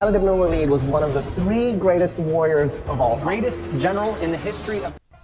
Khalid ibn Walid was one of the three greatest warriors of all. Greatest general in the history of.